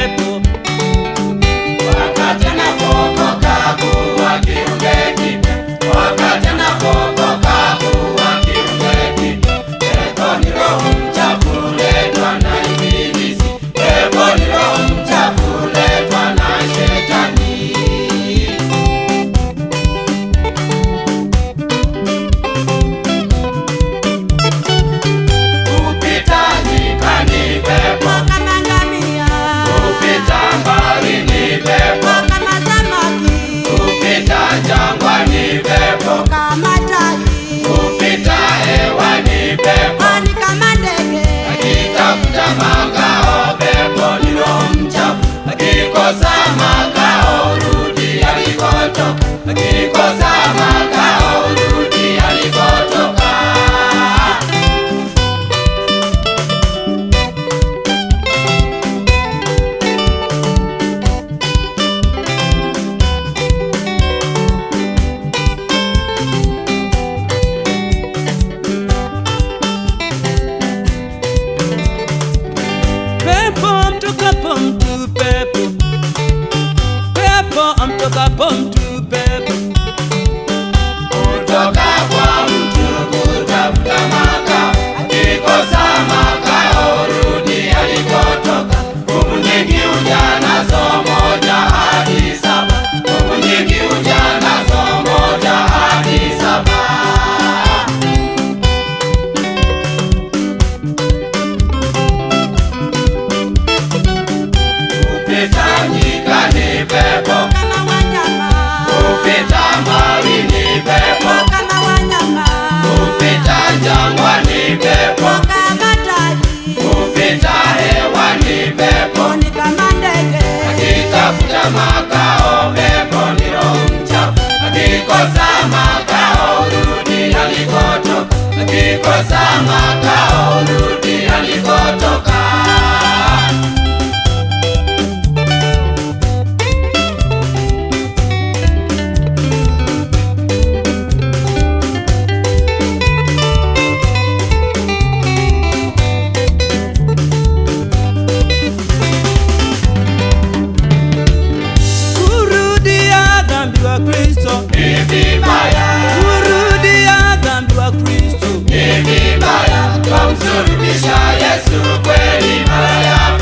pepo. Wakati anapookoka kuwa kiumbe kipya, wakati anapookoka kuwa kiumbe kipya. Pepo ni roho mchafu letwa na ibilisi, pepo ni roho mchafu letwa na shetani. Kupita nyikani pepo, kama ngamia, kupita baharini pepo, kama samaki, kupita jangwani pepo, kama tai, kupita hewani pepo, ni kama ndege. akitafuta makao pepo ni roho mchafu, akikosa makao rudi alikotoka, akikosa makao rudi alikotoka. Pepo amtokapo mtu pepo, pepo amtokapo mtu pepo. Kutoka kwa mtu kutafuta makao, akikosa makao rudi alikotoka. Nguvu nyingi huja nazo moja hadi saba, nguvu nyingi huja nazo moja hadi saba. Kupita nyikani pepo, Kama wanyama, kupita baharini pepo, kama wanyama, kupita jangwani pepo, kama tai, kupita hewani pepo, ni kama ndege. akitafuta makao pepo ni roho mchafu, akikosa makao rudi alikotoka, akikosa makao rudi alikotoka. Kurudia dhambi wa Kristo Ni vibaya, kurudia dhambi wa Kristo. ni vibaya, twamsulubisha Yesu kweli mara ya